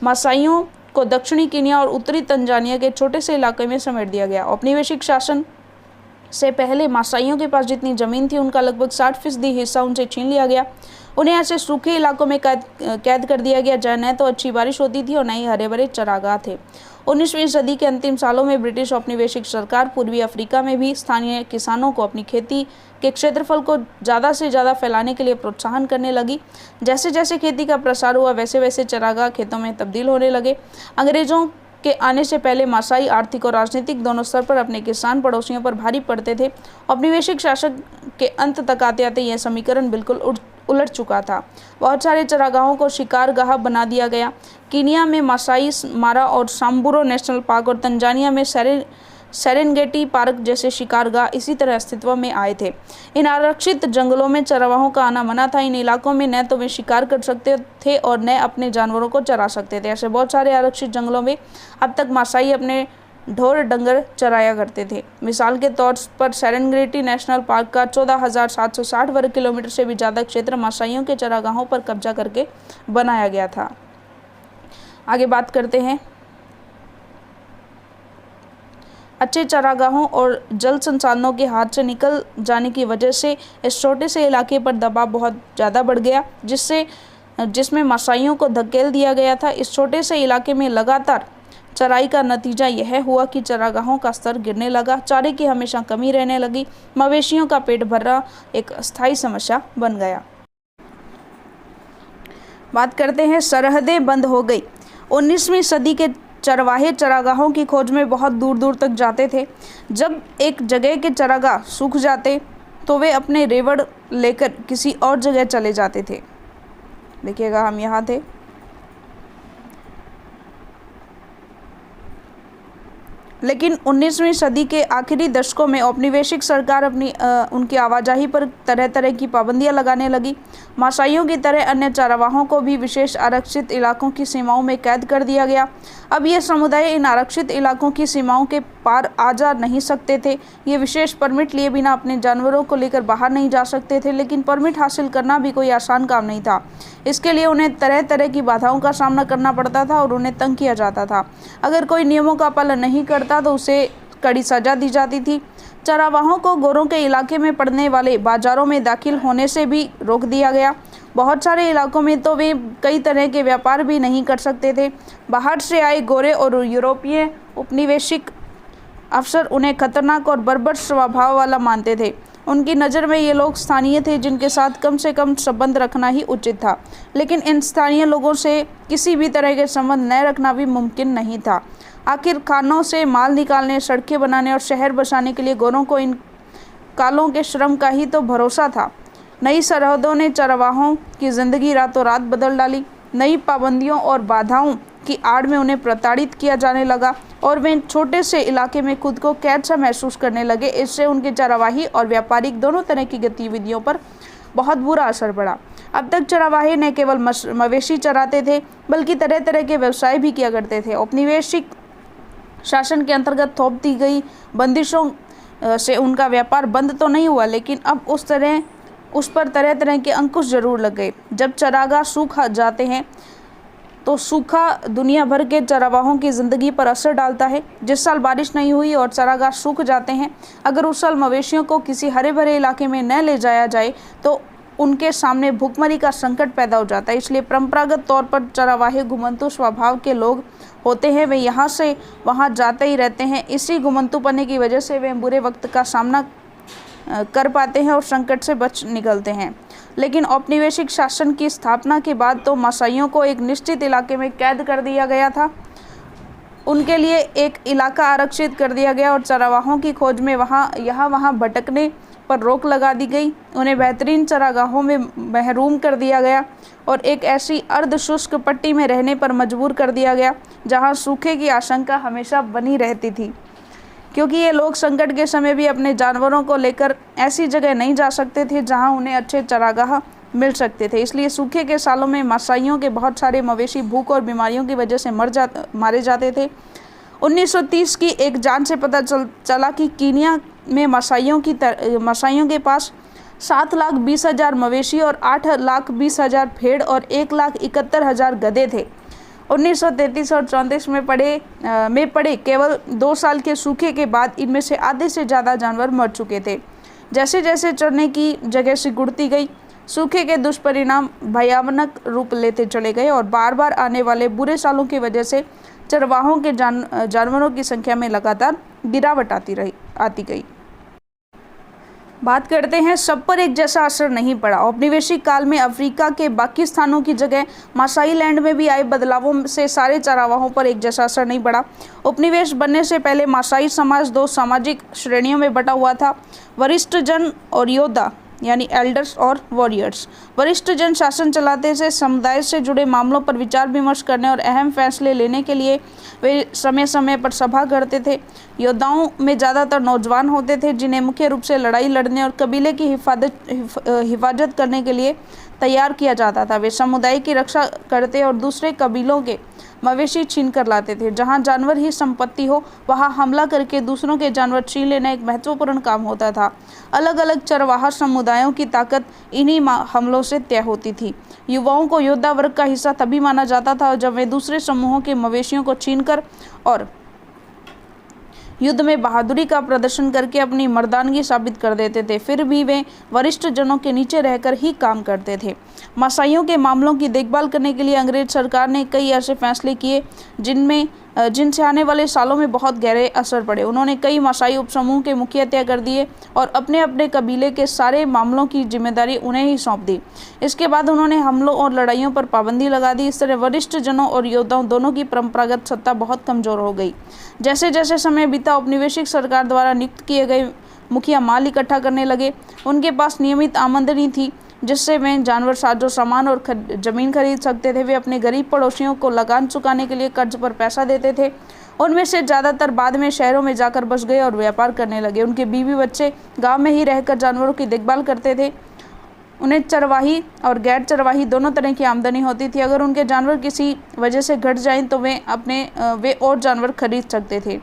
Speaker 1: मासाइयों को दक्षिणी कीनिया और उत्तरी तंजानिया के छोटे से इलाके में समेट दिया गया। औपनिवेशिक शासन से पहले मासाइयों के पास जितनी ज़मीन थी उनका लगभग 60% हिस्सा उनसे छीन लिया गया। उन्हें ऐसे सूखे इलाकों में कैद कर दिया गया जहाँ न तो अच्छी बारिश होती थी और न ही हरे भरे चरागाह थे। 19वीं सदी के अंतिम सालों में ब्रिटिश औपनिवेशिक सरकार पूर्वी अफ्रीका में भी स्थानीय किसानों को अपनी खेती के क्षेत्रफल को ज़्यादा से ज़्यादा फैलाने के लिए प्रोत्साहन करने लगी। जैसे जैसे खेती का प्रसार हुआ वैसे वैसे चरागाह खेतों में तब्दील होने लगे। अंग्रेज़ों के आने से पहले मासाई आर्थिक और राजनीतिक दोनों स्तर पर अपने किसान पड़ोसियों पर भारी पड़ते थे। औपनिवेशिक शासक के अंत तक आते आते यह समीकरण बिल्कुल उलट चुका था। बहुत सारे चरागाहों को शिकारगाह बना दिया गया। कीनिया में मासाई मारा और सांबुरो नेशनल पार्क और तंजानिया में सेरेंगेटी पार्क जैसे शिकारगाह इसी तरह अस्तित्व में आए थे। इन आरक्षित जंगलों में चरागाहों का आना मना था। इन इलाकों में न तो वे शिकार कर सकते थे और न अपने जानवरों को चरा सकते थे। ऐसे बहुत सारे आरक्षित जंगलों में अब तक मासाई अपने ढोर डंगर चराया करते थे। मिसाल के तौर पर सेरेंगेटी नेशनल पार्क का 14,760 वर्ग किलोमीटर से भी ज़्यादा क्षेत्र मासाइयों के चरागाहों पर कब्जा करके बनाया गया था। आगे बात करते हैं, अच्छे चरागाहों और जल संसाधनों के हाथ से निकल जाने की वजह से इस छोटे से इलाके पर दबाव बहुत ज़्यादा बढ़ गया, जिसमें मासाइयों को धकेल दिया गया था। इस छोटे से इलाके में लगातार चराई का नतीजा यह हुआ कि चरागाहों का स्तर गिरने लगा, चारे की हमेशा कमी रहने लगी, मवेशियों का पेट भरना एक अस्थायी समस्या बन गया। बात करते हैं, सरहदें बंद हो गई। 19वीं सदी के चरवाहे चरागाहों की खोज में बहुत दूर दूर तक जाते थे। जब एक जगह के चरागाह सूख जाते तो वे अपने रेवड़ लेकर किसी और जगह चले जाते थे। देखिएगा हम यहाँ थे। लेकिन 19वीं सदी के आखिरी दशकों में औपनिवेशिक सरकार उनकी आवाजाही पर तरह तरह की पाबंदियां लगाने लगी। मासाइयों की तरह अन्य चरवाहों को भी विशेष आरक्षित इलाकों की सीमाओं में कैद कर दिया गया। अब ये समुदाय इन आरक्षित इलाकों की सीमाओं के पार आ जा नहीं सकते थे। ये विशेष परमिट लिए बिना अपने जानवरों को लेकर बाहर नहीं जा सकते थे, लेकिन परमिट हासिल करना भी कोई आसान काम नहीं था। इसके लिए उन्हें तरह तरह की बाधाओं का सामना करना पड़ता था और उन्हें तंग किया जाता था। अगर कोई नियमों का पालन नहीं करता तो उसे कड़ी सजा दी जाती थी। चरावाहों को गोरों के इलाके में पड़ने वाले बाजारों में दाखिल होने से भी रोक दिया गया। बहुत सारे इलाकों में तो वे कई तरह के व्यापार भी नहीं कर सकते थे। बाहर से आए गोरे और यूरोपीय उपनिवेशिक अफसर उन्हें खतरनाक और बर्बर स्वभाव वाला मानते थे। उनकी नज़र में ये लोग स्थानीय थे जिनके साथ कम से कम संबंध रखना ही उचित था, लेकिन इन स्थानीय लोगों से किसी भी तरह के संबंध न रखना भी मुमकिन नहीं था। आखिर खानों से माल निकालने, सड़कें बनाने और शहर बसाने के लिए गोरों को इन कालों के श्रम का ही तो भरोसा था। नई सरहदों ने चरवाहों की जिंदगी रातों रात बदल डाली। नई पाबंदियों और बाधाओं की आड़ में उन्हें प्रताड़ित किया जाने लगा और वे छोटे से इलाके में खुद को कैद सा महसूस करने लगे। इससे उनके चरवाही और व्यापारिक दोनों तरह की गतिविधियों पर बहुत बुरा असर पड़ा। अब तक चरवाहे न केवल मवेशी चराते थे बल्कि तरह तरह के व्यवसाय भी किया करते थे। औपनिवेशिक शासन के अंतर्गत थोप दी गई बंदिशों से उनका व्यापार बंद तो नहीं हुआ, लेकिन अब उस पर तरह तरह के अंकुश जरूर लग गए। जब चरागाह सूख जाते हैं तो सूखा दुनिया भर के चरवाहों की ज़िंदगी पर असर डालता है। जिस साल बारिश नहीं हुई और चरागाह सूख जाते हैं, अगर उस साल मवेशियों को किसी हरे भरे इलाके में न ले जाया जाए तो उनके सामने भूखमरी का संकट पैदा हो जाता है। इसलिए परंपरागत तौर पर चरवाहे घुमंतु स्वभाव के लोग होते हैं। वे यहाँ से वहाँ जाते ही रहते हैं। इसी घुमंतुपने की वजह से वे बुरे वक्त का सामना कर पाते हैं और संकट से बच निकलते हैं। लेकिन औपनिवेशिक शासन की स्थापना के बाद तो मासाइयों को एक निश्चित इलाके में कैद कर दिया गया था। उनके लिए एक इलाका आरक्षित कर दिया गया और चरवाहों की खोज में वहाँ भटकने पर रोक लगा दी गई। उन्हें बेहतरीन चरागाहों में महरूम कर दिया गया और एक ऐसी अर्ध शुष्क पट्टी में रहने पर मजबूर कर दिया गया जहाँ सूखे की आशंका हमेशा बनी रहती थी, क्योंकि ये लोग संकट के समय भी अपने जानवरों को लेकर ऐसी जगह नहीं जा सकते थे जहाँ उन्हें अच्छे चरागाह मिल सकते थे। इसलिए सूखे के सालों में मासाइयों के बहुत सारे मवेशी भूख और बीमारियों की वजह से मारे जाते थे। 1930 की एक जांच से पता चला कि कीनिया में मासाइयों के पास 7,20,000 मवेशी और 8,20,000 भेड़ और 1,71,000 गधे थे। 1933 और 34 में पड़े केवल 2 साल के सूखे के बाद इनमें से आधे से ज़्यादा जानवर मर चुके थे। जैसे जैसे चरने की जगह सिकुड़ती गई, सूखे के दुष्परिणाम भयानक रूप लेते चले गए और बार बार आने वाले बुरे सालों की वजह से चरवाहों के जानवरों की संख्या में लगातार गिरावट आती गई। बात करते हैं, सब पर एक जैसा असर नहीं पड़ा। औपनिवेशिक काल में अफ्रीका के बाकी स्थानों की जगह मासाई लैंड में भी आए बदलावों से सारे चरवाहों पर एक जैसा असर नहीं पड़ा। उपनिवेश बनने से पहले मासाई समाज 2 सामाजिक श्रेणियों में बटा हुआ था, वरिष्ठ जन और योद्धा, यानी एल्डर्स और वॉरियर्स। वरिष्ठ जन शासन चलाते से समुदाय से जुड़े मामलों पर विचार विमर्श करने और अहम फैसले लेने के लिए वे समय समय पर सभा करते थे। योद्धाओं में ज़्यादातर नौजवान होते थे जिन्हें मुख्य रूप से लड़ाई लड़ने और कबीले की हिफाजत करने के लिए तैयार किया जाता था। वे समुदाय की रक्षा करते और दूसरे कबीलों के मवेशी छीन कर लाते थे। जहाँ जानवर ही संपत्ति हो वहाँ हमला करके दूसरों के जानवर छीन लेना एक महत्वपूर्ण काम होता था। अलग अलग चरवाहा समुदायों की ताकत इन्हीं हमलों से तय होती थी। युवाओं को योद्धा वर्ग का हिस्सा तभी माना जाता था जब वे दूसरे समूहों के मवेशियों को छीनकर और युद्ध में बहादुरी का प्रदर्शन करके अपनी मर्दानगी साबित कर देते थे। फिर भी वे वरिष्ठ जनों के नीचे रहकर ही काम करते थे। मासाइयों के मामलों की देखभाल करने के लिए अंग्रेज सरकार ने कई ऐसे फैसले किए जिनसे आने वाले सालों में बहुत गहरे असर पड़े। उन्होंने कई मासाई उपसमूह के मुखिया तय कर दिए और अपने अपने कबीले के सारे मामलों की जिम्मेदारी उन्हें ही सौंप दी। इसके बाद उन्होंने हमलों और लड़ाइयों पर पाबंदी लगा दी। इस तरह वरिष्ठ जनों और योद्धाओं दोनों की परंपरागत सत्ता बहुत कमजोर हो गई। जैसे जैसे समय बीता, औपनिवेशिक सरकार द्वारा नियुक्त किए गए मुखिया माल इकट्ठा करने लगे। उनके पास नियमित आमदनी थी जिससे वे जानवर, साजो सामान और जमीन खरीद सकते थे। वे अपने गरीब पड़ोसियों को लगान चुकाने के लिए कर्ज पर पैसा देते थे। उनमें से ज़्यादातर बाद में शहरों में जाकर बस गए और व्यापार करने लगे। उनके बीवी बच्चे गांव में ही रहकर जानवरों की देखभाल करते थे। उन्हें चरवाही और गैर चरवाही दोनों तरह की आमदनी होती थी। अगर उनके जानवर किसी वजह से घट जाएं तो वे और जानवर खरीद सकते थे।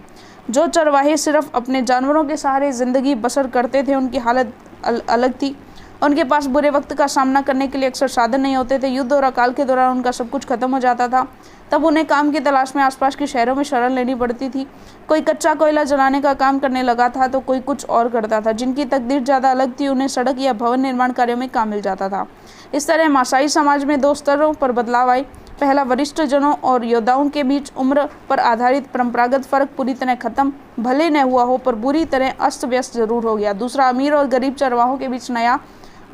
Speaker 1: जो चरवाहे सिर्फ अपने जानवरों के सहारे ज़िंदगी बसर करते थे उनकी हालत अलग थी। उनके पास बुरे वक्त का सामना करने के लिए अक्सर साधन नहीं होते थे। युद्ध और अकाल के दौरान उनका सब कुछ खत्म हो जाता था। तब उन्हें काम की तलाश में आसपास के शहरों में शरण लेनी पड़ती थी। कोई कच्चा कोयला जलाने का काम करने लगा था तो कोई कुछ और करता था। जिनकी तकदीर ज़्यादा अलग थी उन्हें सड़क या भवन निर्माण कार्यों में काम मिल जाता था। इस तरह मासाई समाज में 2 स्तरों पर बदलाव आए। पहला, वरिष्ठ जनों और योद्धाओं के बीच उम्र पर आधारित परंपरागत फर्क पूरी तरह खत्म भले न हुआ हो पर बुरी तरह अस्त व्यस्त जरूर हो गया। दूसरा, अमीर और गरीब चरवाहों के बीच नया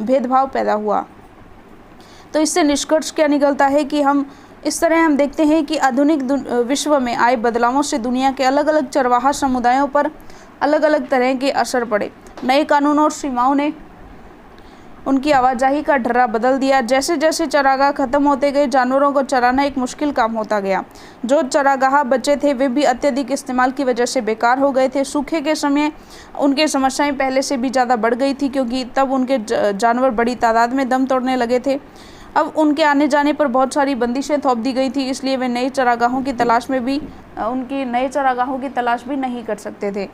Speaker 1: भेदभाव पैदा हुआ। तो इससे निष्कर्ष क्या निकलता है कि हम देखते हैं कि आधुनिक विश्व में आए बदलावों से दुनिया के अलग अलग चरवाहा समुदायों पर अलग अलग तरह के असर पड़े। नए कानून और सीमाओं ने उनकी आवाजाही का ढर्रा बदल दिया। जैसे जैसे चरागाह खत्म होते गए, जानवरों को चराना एक मुश्किल काम होता गया। जो चरागाह बचे थे वे भी अत्यधिक इस्तेमाल की वजह से बेकार हो गए थे। सूखे के समय उनकी समस्याएं पहले से भी ज़्यादा बढ़ गई थी, क्योंकि तब उनके जानवर बड़ी तादाद में दम तोड़ने लगे थे। अब उनके आने जाने पर बहुत सारी बंदिशें थोप दी गई थी, इसलिए वे नए चरागाहों की तलाश भी नहीं कर सकते थे।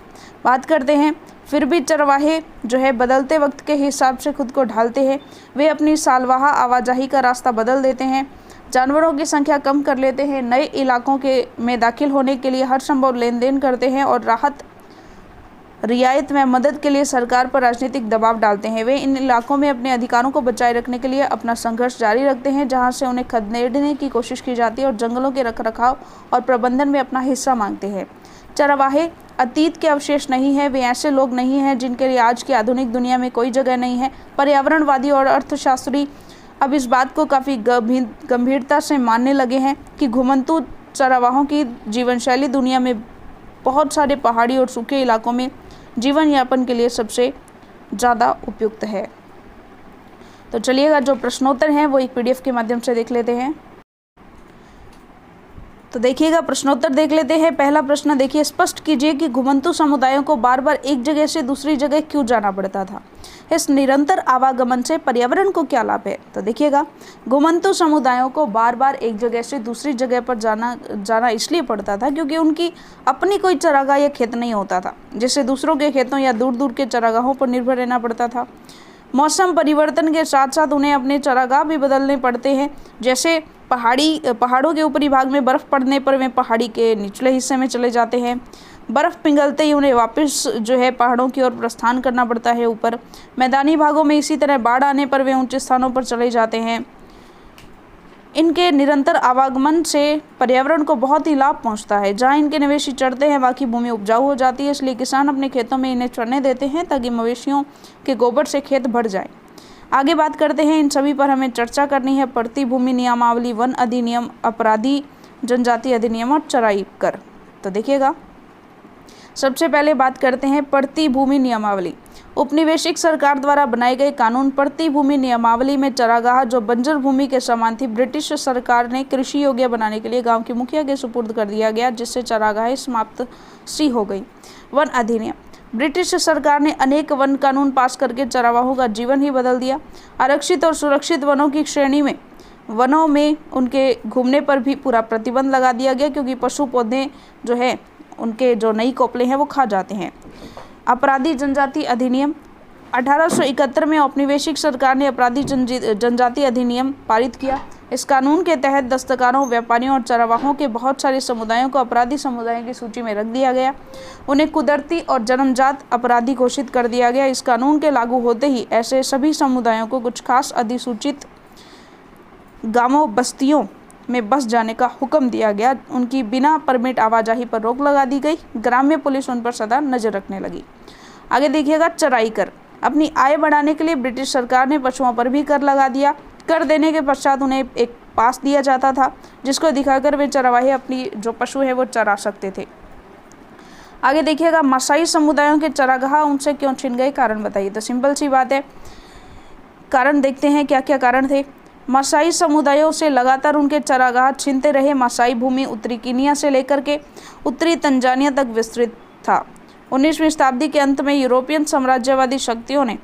Speaker 1: बात करते हैं, फिर भी चरवाहे जो है बदलते वक्त के हिसाब से खुद को ढालते हैं। वे अपनी सालवाहा आवाजाही का रास्ता बदल देते हैं, जानवरों की संख्या कम कर लेते हैं, नए इलाकों में दाखिल होने के लिए हर संभव लेन देन करते हैं और रियायत में मदद के लिए सरकार पर राजनीतिक दबाव डालते हैं। वे इन इलाकों में अपने अधिकारों को बचाए रखने के लिए अपना संघर्ष जारी रखते हैं, जहां से उन्हें खदेड़ने की कोशिश की जाती है और जंगलों के रखरखाव और प्रबंधन में अपना हिस्सा मांगते हैं। चरवाहे अतीत के अवशेष नहीं है, वे ऐसे लोग नहीं हैं जिनके लिए आज की आधुनिक दुनिया में कोई जगह नहीं है। पर्यावरणवादी और अर्थशास्त्री अब इस बात को काफ़ी गंभीरता से मानने लगे हैं कि घुमंतू चरवाहों की जीवनशैली दुनिया में बहुत सारे पहाड़ी और सूखे इलाकों में जीवन यापन के लिए सबसे ज़्यादा उपयुक्त है। तो चलिएगा, जो प्रश्नोत्तर हैं वो एक पीडीएफ के माध्यम से देख लेते हैं। तो देखिएगा, प्रश्नोत्तर देख लेते हैं। पहला प्रश्न देखिए, स्पष्ट कीजिए कि घुमंतू समुदायों को बार बार एक जगह से दूसरी जगह क्यों जाना पड़ता था। इस निरंतर आवागमन से पर्यावरण को क्या लाभ है। तो देखिएगा, घुमंतू समुदायों को बार बार एक जगह से दूसरी जगह पर जाना इसलिए पड़ता था क्योंकि उनकी अपनी कोई चरागाह या खेत नहीं होता था, जिससे दूसरों के खेतों या दूर दूर के चरागाहों पर निर्भर रहना पड़ता था। मौसम परिवर्तन के साथ साथ उन्हें अपने चरागाह भी बदलने पड़ते हैं। जैसे पहाड़ों के ऊपरी भाग में बर्फ़ पड़ने पर वे पहाड़ी के निचले हिस्से में चले जाते हैं। बर्फ़ पिघलते ही उन्हें वापस जो है पहाड़ों की ओर प्रस्थान करना पड़ता है ऊपर। मैदानी भागों में इसी तरह बाढ़ आने पर वे ऊंचे स्थानों पर चले जाते हैं। इनके निरंतर आवागमन से पर्यावरण को बहुत ही लाभ पहुंचता है। जहां इनके मवेशी चरते हैं वहाँ की भूमि उपजाऊ हो जाती है, इसलिए किसान अपने खेतों में इन्हें चरने देते हैं ताकि मवेशियों के गोबर से खेत भर जाए। आगे बात करते हैं, इन सभी पर हमें चर्चा करनी है। पड़ती भूमि नियमावली, वन अधिनियम, अपराधी जनजाति अधिनियम और चराई कर। तो देखिएगा, सबसे पहले बात करते हैं पड़ती भूमि नियमावली। उपनिवेशिक सरकार द्वारा बनाए गए कानून पड़ती भूमि नियमावली में चरागाह जो बंजर भूमि के समान थी, ब्रिटिश सरकार ने कृषि योग्य बनाने के लिए गांव के मुखिया के सुपुर्द कर दिया गया, जिससे चरागाहें समाप्त सी हो गई। वन अधिनियम, ब्रिटिश सरकार ने अनेक वन कानून पास करके चरावाहों का जीवन ही बदल दिया। आरक्षित और सुरक्षित वनों की श्रेणी में वनों में उनके घूमने पर भी पूरा प्रतिबंध लगा दिया गया, क्योंकि पशु पौधे जो है उनके जो नई कोपले हैं वो खा जाते हैं। अपराधी जनजाति अधिनियम, 1871 में औपनिवेशिक सरकार ने अपराधी जनजाति अधिनियम पारित किया। इस कानून के तहत दस्तकारों, व्यापारियों और चरवाहों के बहुत सारे समुदायों को अपराधी समुदायों की सूची में रख दिया गया। उन्हें कुदरती और जन्मजात अपराधी घोषित कर दिया गया। इस कानून के लागू होते ही ऐसे सभी समुदायों को कुछ खास अधिसूचित गांवों बस्तियों में बस जाने का हुक्म दिया गया। उनकी बिना परमिट आवाजाही पर रोक लगा दी गई। ग्राम्य पुलिस उन पर सदा नजर रखने लगी। आगे देखिएगा, चराई कर। अपनी आय बढ़ाने के लिए ब्रिटिश सरकार ने पशुओं पर भी कर लगा दिया। कर देने के पश्चात उन्हें एक पास दिया जाता था, जिसको दिखाकर वे चरवाहे अपनी जो पशु है वो चरा सकते थे। आगे देखिएगा, मसाई समुदायों के चरागाह उनसे क्यों छिन गए, कारण बताइए। तो सिंपल सी बात है, कारण देखते हैं क्या क्या कारण थे। मसाई समुदायों से लगातार उनके चरागाह छीनते रहे। मसाई भूमि उत्तरी कीनिया से लेकर के उत्तरी तंजानिया तक विस्तृत था। 19वीं शताब्दी के अंत में यूरोपियन साम्राज्यवादी शक्तियों ने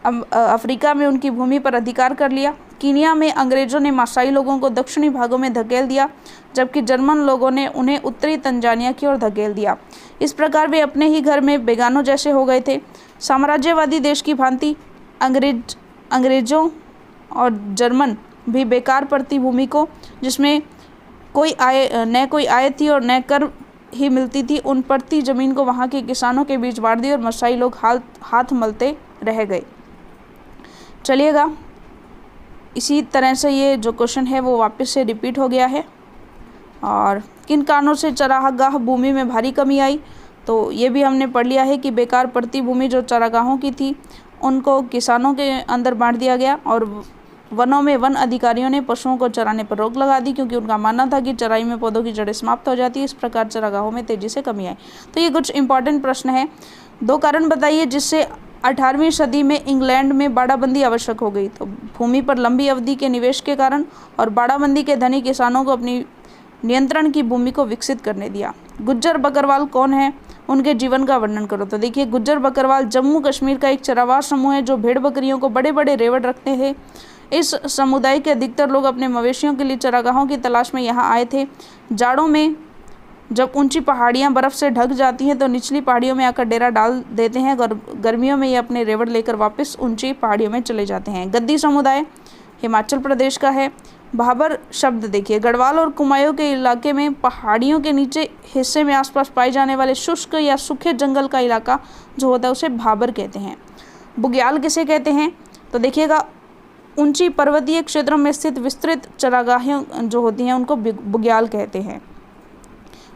Speaker 1: अफ्रीका में उनकी भूमि पर अधिकार कर लिया। कीनिया में अंग्रेजों ने मसाई लोगों को दक्षिणी भागों में धकेल दिया, जबकि जर्मन लोगों ने उन्हें उत्तरी तंजानिया की ओर धकेल दिया। इस प्रकार वे अपने ही घर में बेगानों जैसे हो गए थे। साम्राज्यवादी देश की भांति अंग्रेजों और जर्मन भी बेकार पड़ती भूमि को, जिसमें कोई आय थी और न कर ही मिलती थी, उन पड़ती जमीन को वहाँ के किसानों के बीच बांट दी और मसाई लोग हाथ मलते रह गए। चलिएगा, इसी तरह से ये जो क्वेश्चन है वो वापस से रिपीट हो गया है। और किन कारणों से चरागाह भूमि में भारी कमी आई, तो ये भी हमने पढ़ लिया है कि बेकार पड़ती भूमि जो चरागाहों की थी उनको किसानों के अंदर बांट दिया गया। और वनों में वन अधिकारियों ने पशुओं को चराने पर रोक लगा दी, क्योंकि उनका मानना था कि चराई में पौधों की जड़ें समाप्त हो जाती है। इस प्रकार चरागाहों में तेजी से कमी आई। तो ये कुछ इंपॉर्टेंट प्रश्न है। 2 कारण बताइए जिससे 18वीं सदी में इंग्लैंड में बाड़ाबंदी आवश्यक हो गई। तो भूमि पर लंबी अवधि के निवेश के कारण और बाड़ाबंदी के धनी किसानों को अपनी नियंत्रण की भूमि को विकसित करने दिया। गुज्जर बकरवाल कौन है, उनके जीवन का वर्णन करो। तो देखिए, गुज्जर बकरवाल जम्मू कश्मीर का एक चरागाह समूह है जो भेड़ बकरियों को बड़े बड़े रेवड़ रखते हैं। इस समुदाय के अधिकतर लोग अपने मवेशियों के लिए चरागाहों की तलाश में यहाँ आए थे। जाड़ों में जब ऊंची पहाड़ियाँ बर्फ़ से ढक जाती हैं तो निचली पहाड़ियों में आकर डेरा डाल देते हैं। गर्मियों में ये अपने रेवड़ लेकर वापस ऊंची पहाड़ियों में चले जाते हैं। गद्दी समुदाय हिमाचल प्रदेश का है। भाबर शब्द देखिए, गढ़वाल और कुमाऊं के इलाके में पहाड़ियों के नीचे हिस्से में आसपास पाए जाने वाले शुष्क या सूखे जंगल का इलाका जो होता है उसे भाबर कहते हैं। बुग्याल किसे कहते हैं, तो देखिएगा, ऊंची पर्वतीय क्षेत्रों में स्थित विस्तृत चरागाहें जो होती हैं उनको बुग्याल कहते हैं।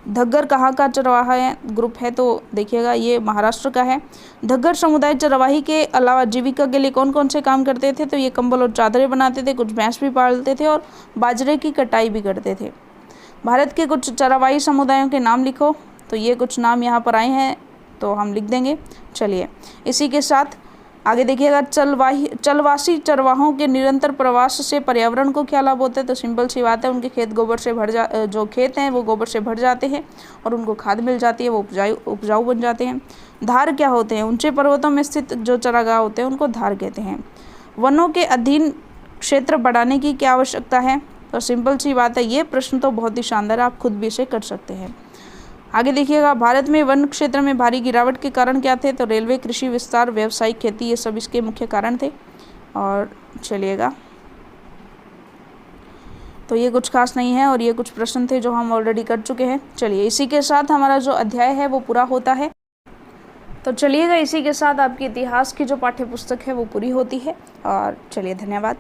Speaker 1: धग्गर कहाँ का चरवाहा है ग्रुप है, तो देखिएगा ये महाराष्ट्र का है। धग्गर समुदाय चरवाही के अलावा जीविका के लिए कौन कौन से काम करते थे, तो ये कंबल और चादरें बनाते थे, कुछ भैंस भी पालते थे और बाजरे की कटाई भी करते थे। भारत के कुछ चरवाही समुदायों के नाम लिखो, तो ये कुछ नाम यहाँ पर आए हैं तो हम लिख देंगे। चलिए, इसी के साथ आगे देखिएगा, चलवासी चरवाहों के निरंतर प्रवास से पर्यावरण को क्या लाभ होता है, तो सिंपल सी बात है, उनके खेत गोबर से जो खेत हैं वो गोबर से भर जाते हैं और उनको खाद मिल जाती है, वो उपजाऊ बन जाते हैं। धार क्या होते हैं, ऊंचे पर्वतों में स्थित जो चरागाह होते हैं उनको धार कहते हैं। वनों के अधीन क्षेत्र बढ़ाने की क्या आवश्यकता है, तो सिंपल सी बात है, ये प्रश्न तो बहुत ही शानदार है, आप खुद भी इसे कर सकते हैं। आगे देखिएगा, भारत में वन क्षेत्र में भारी गिरावट के कारण क्या थे, तो रेलवे, कृषि विस्तार, व्यावसायिक खेती, ये सब इसके मुख्य कारण थे। और चलिएगा, तो ये कुछ खास नहीं है और ये कुछ प्रश्न थे जो हम ऑलरेडी कर चुके हैं। चलिए, इसी के साथ हमारा जो अध्याय है वो पूरा होता है। तो चलिएगा, इसी के साथ आपकी इतिहास की जो पाठ्य पुस्तक है वो पूरी होती है। और चलिए, धन्यवाद।